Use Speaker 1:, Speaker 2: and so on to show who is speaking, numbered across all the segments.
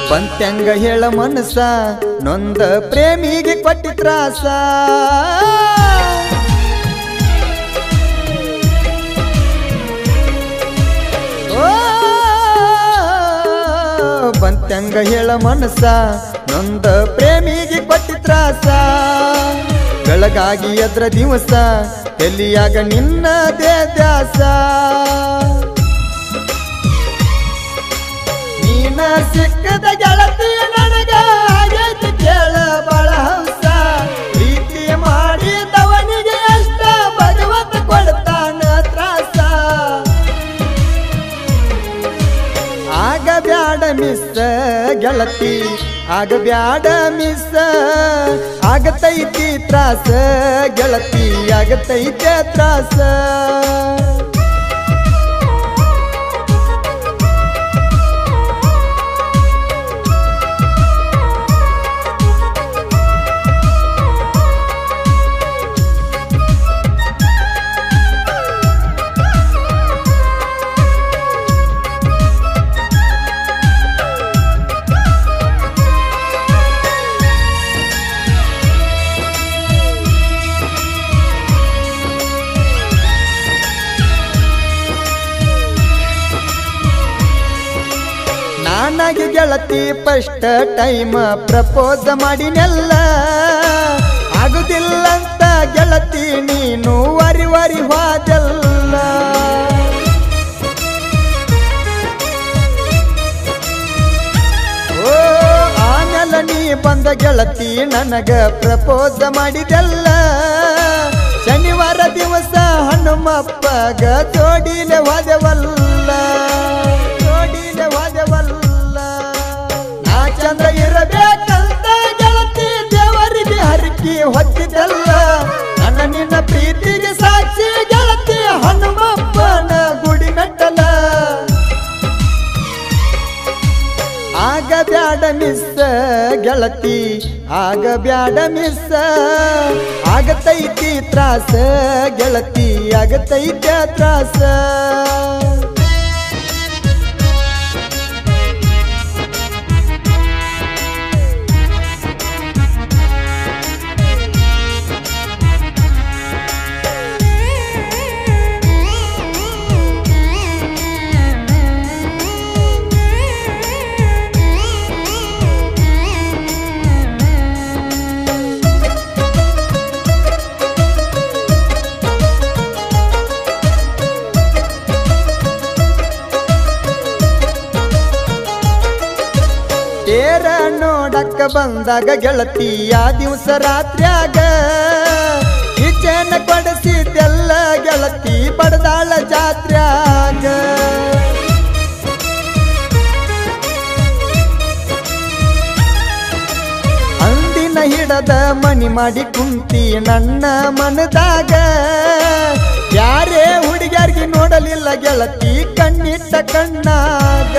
Speaker 1: ಬಂತ್ಯಂಗ ಹೇಳ ಮನಸ ನೊಂದ ಪ್ರೇಮಿಗೆ ಕೊಟ್ಟಿ ತ್ರಾಸ ಬಂತ್ಯಂಗ ಹೇಳ ಮನಸ ನೊಂದ ಪ್ರೇಮಿಗೆ ಕೊಟ್ಟಿ ತ್ರಾಸ ಬೆಳಗಾಗಿ ಎದ್ರ ದಿವಸ ಎಲ್ಲಿಯಾಗ ನಿನ್ನದೇ ದ್ಯಾಸ ನೀನ ಸಿಕ್ಕದ ಗೆಳತಿ ನನಗ ಆಗೈತಿ ಕೇಳ ಬಾಳ ಹಂಸ ಪ್ರೀತಿ ಮಾಡಿದವನಿಗೆ ಅಷ್ಟ ಭಗವಂತ ಕೊಡ್ತಾನ ತ್ರಾಸ ಆಗ ಬ್ಯಾಡ ಮಿಸ್ ಗೆಳತಿ ಆಗ ಬ್ಯಾಡ ಮಿಸ್ ಆಗತೈತಿ ತ್ರಾಸ ಗೆಳತಿ ಆಗತೈತೆ ತ್ರಾಸ ನನಗೆ ಗೆಳತಿ ಫಸ್ಟ್ ಟೈಮ್ ಪ್ರಪೋಸ್ ಮಾಡಿನೆಲ್ಲ ಆಗುದಿಲ್ಲಂತ ಗೆಳತಿ ನೀನು ವರಿ ವರಿ ಹೋದೆಲ್ಲ ಓ ಆಮೇಲೆ ನೀ ಬಂದ ಗೆಳತಿ ನನಗ ಪ್ರಪೋಸ್ ಮಾಡಿದೆಲ್ಲ ಶನಿವಾರ ದಿವಸ ಹನುಮಪ್ಪಗ ಜೋಡಿಲೆ ಹೋದೆವಲ್ಲ ಜೋಡಿಲೆ ಹೋದೆವಲ್ಲ ಚಂದ್ರ ಇರಬೇಕಂತ ಗೆಳತಿ ದೇವರಿಗೆ ಹರಕಿ ಹೊತ್ತಿದ್ದಲ್ಲ ನನ್ನ ನಿನ್ನ ಪ್ರೀತಿಗೆ ಸಾಕ್ಷಿ ಗೆಳತಿ ಹನುಮಪ್ಪನ ಗುಡಿ ಮೆಟ್ಟಲ ಆಗ ಬ್ಯಾಡ ಮಿಸ್ ಗೆಳತಿ ಆಗ ಬ್ಯಾಡ ಮಿಸ್ ಆಗತೈತಿ ತ್ರಾಸ ಗೆಳತಿ ಆಗತೈತೆ ತ್ರಾಸ ತೇರ ನೋಡಕ್ಕ ಬಂದಾಗ ಗೆಳತಿ ಆ ದಿವಸ ರಾತ್ರಿಯಾಗ ಕಿಚನ ಕೊಡಿಸಿದ್ದೆಲ್ಲ ಗೆಳತಿ ಬಡದಾಳ ಜಾತ್ರ್ಯಾಗ ಅಂದಿನ ಹಿಡದ ಮನಿ ಮಾಡಿ ಕುಂತಿ ನನ್ನ ಮನದಾಗ ಯಾರೇ ಹುಡುಗಿಯರಿಗೆ ನೋಡಲಿಲ್ಲ ಗೆಳತಿ ಕಣ್ಣಿಟ್ಟ ಕಣ್ಣಾಗ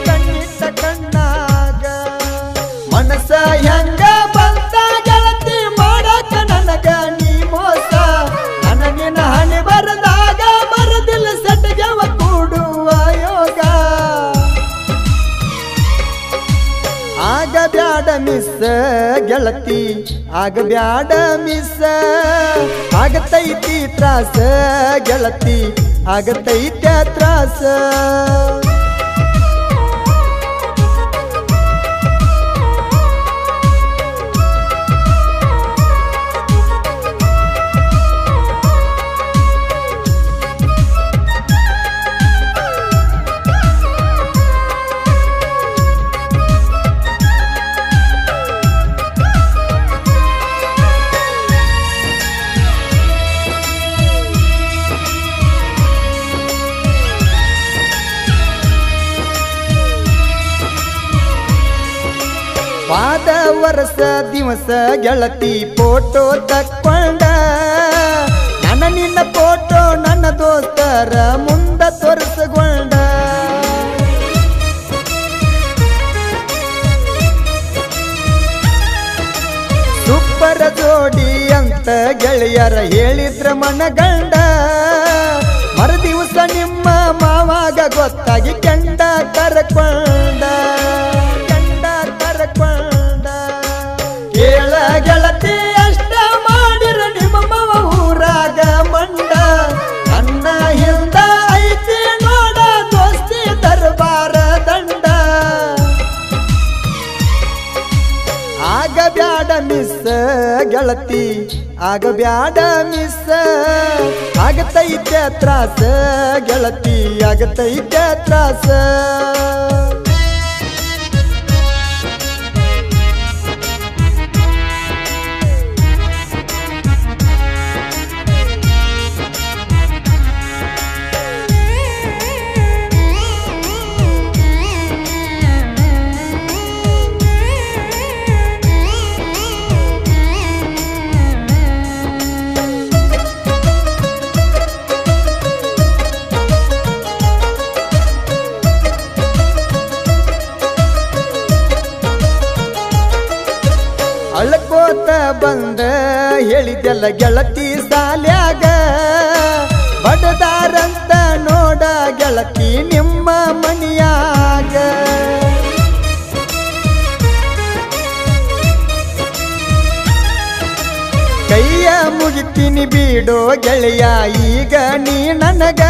Speaker 1: ಕಣ್ಣಿಟ್ಟ ಕಣ್ಣಾಗ ಮನಸ ಹೆಂಗ ಬಂತ ಗೆಳತಿ ಮಾಡಕ ನನಗ ನೀ ಮೋಸ ನನಗಿನ ಹಣೆ ಬರದಾಗ ಬರದಿಲ್ಲ ಸೆಟ್ಗೆವ ಕೂಡುವ ಯೋಗ ಆಗ ಬ್ಯಾಡ ಮಿಸ್ ಗೆಳತಿ ಆಗ ಬ್ಯಾಡ ಮಿಸ್ ಆಗತೈತಿ ತ್ರಾಸ ಗೆಳತಿ ಆಗತೈತೆ ತ್ರಾಸ ಪಾದ ವರ್ಷ ದಿವಸ ಗೆಳತಿ ಫೋಟೋ ತಕ್ಕೊಂಡ ನನ್ನ ನಿನ್ನ ಫೋಟೋ ನನ್ನ ದೋಸ್ತರ ಮುಂದ ತೋರಿಸಗೊಂಡ ಸೂಪರ್ ಜೋಡಿ ಅಂತ ಗೆಳೆಯರ ಹೇಳಿದ್ರ ಮನಗಂಡ ಮರುದಿವಸ ನಿಮ್ಮ ಮಾವಾಗ ಗೊತ್ತಾಗಿ ಕೆಂಡ ಕರ್ಕೊಂಡ ಗೆಳತಿ ಆಗಬ್ಯಾಡ ಮಿಸ್ ಆಗತೈತೆ ತ್ರಾಸ ಗೆಳತಿ ಆಗತೈತೆ ತ್ರಾಸ ಅಳ್ಕೋತ ಬಂದ ಹೇಳಿದೆಲ್ಲ ಗೆಳತಿ ಸಾಲ್ಯಾಗ ಬಡದಾರಂತ ನೋಡ ಗೆಳತಿ ನಿಮ್ಮ ಮನಿಯಾಗ ಕೈಯ ಮುಗಿತೀನಿ ಬೀಡೋ ಗೆಳೆಯ ಈಗ ನೀ ನನಗ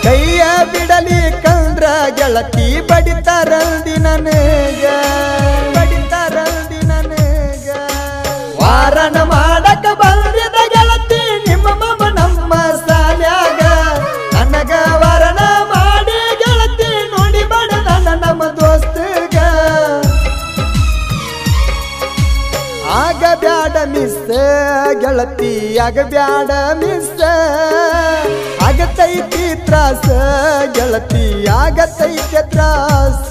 Speaker 1: ಕೈಯ ಬಿಡಲಿ ಕಂದ್ರ ಗೆಳತಿ ಬಡಿತಾರಲ್ದಿ ನನಗ ವಾರನ ಮಾಡಕ ಬಂದಿದ ಗೆಳತಿ ನಿಮ್ಮ ಮಮ್ಮ ನಮ್ಮ ಸಾಲ್ಯಾಗ ನನಗ ವಾರನ ಮಾಡಿ ಗೆಳತಿ ನೋಡಿ ಬಡದ ನಮ್ಮ ದೋಸ್ತಗ ಆಗಬ್ಯಾಡ ಮಿಸ್ ಗೆಳತಿ ಆಗಬ್ಯಾಡ ಮಿಸ್ ಆಗತೈತಿ ತ್ರಾಸ ಗೆಳತಿ ಆಗತೈತೆ ತ್ರಾಸ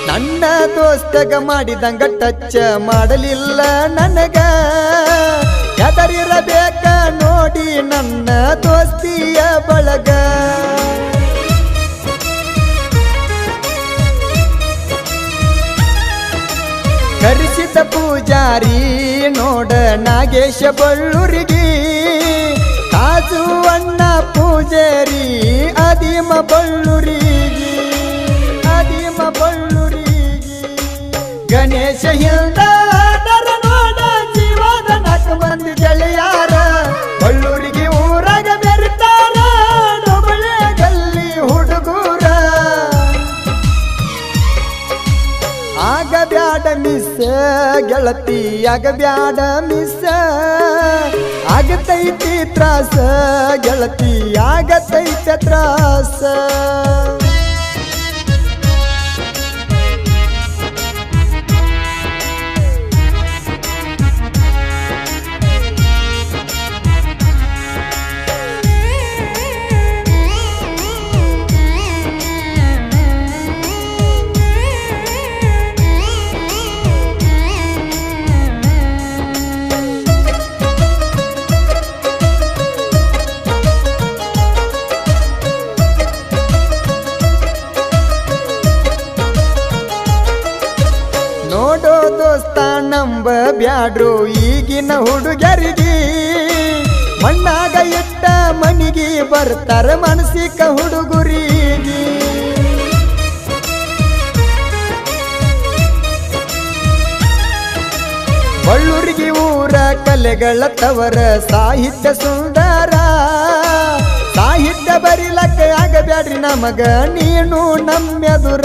Speaker 1: ನನ್ನ ದೋಸ್ತಗ ಮಾಡಿದಂಗ ಟಚ್ ಮಾಡಲಿಲ್ಲ ನನಗ ಎದರಿರಬೇಕ ನೋಡಿ ನನ್ನ ದೋಸ್ತಿಯ ಬಳಗ ಕರೆಸಿದ ಪೂಜಾರಿ ನೋಡ ನಾಗೇಶ ಬಳ್ಳೂರಿಗೆ ಕಾಜು ಅಣ್ಣ ಪೂಜಾರಿ ಅದಿಮ ಬಳ್ಳೂರಿಗೆ ಗಣೇಶ ಹಿಂದ ನೋಡ ಜೀವದ ನಾಲ್ಕು ಮಂದಿ ಗೆಳೆಯಾರ ಬಳ್ಳೂರಿಗೆ ಊರಾಗ ಬೆರಿತಾರ ಡೊಬಳೆ ಗಲ್ಲಿ ಹುಡುಗೂರ ಆಗಬ್ಯಾಡ ಮಿಸ್ ಗೆಳತಿ ಆಗಬ್ಯಾಡ ಮಿಸ್ ಆಗತೈತಿ ತ್ರಾಸ ಗೆಳತಿ ಆಗತೈತೆ ತ್ರಾಸ ನೋಡೋ ದೋಸ್ತ ನಂಬ ಬ್ಯಾಡ್ರು ಈಗಿನ ಹುಡುಗರಿಗೆ ಮಣ್ಣಾಗ ಇಟ್ಟ ಮನಿಗೆ ಬರ್ತಾರ ಮನಸಿಕ ಹುಡುಗರಿಗೆ ಬಳ್ಳೂರಿಗೆ ಊರ ಕಲೆಗಳ ತವರ ಸಾಹಿತ್ಯ ಸುಂದರ ಸಾಹಿತ್ಯ ಬರಿಲಕ್ಕ ಆಗಬ್ಯಾಡ್ರಿ ನಮಗ ನೀನು ನಮ್ಮೆದುರ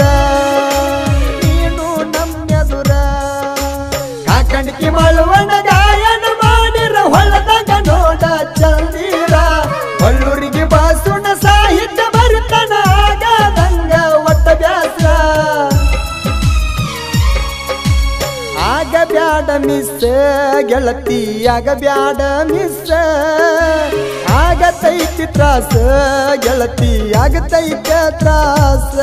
Speaker 1: ಕಾಕಂಡಿಕಿ ಮಳುವಣ ಗಾಯನ ಮಾಡಿರ ಹೊಳದಾಗ ನೋಡ ಚಂದೀರ ಬಳ್ಳೂರಿಗೆ ಬಾಸುಣ ಸಾಹಿತ್ಯ ಬರಿತನ ಆಗದಂಗ ಒಟ್ಟ ಬ್ಯಾಸ ಆಗಬ್ಯಾಡ ಮಿಸ್ ಗೆಳತಿ ಆಗಬ್ಯಾಡ ಮಿಸ್ ಆಗತೈತಿ ತ್ರಾಸ ಗೆಳತಿ ಆಗತೈತೆ ತ್ರಾಸ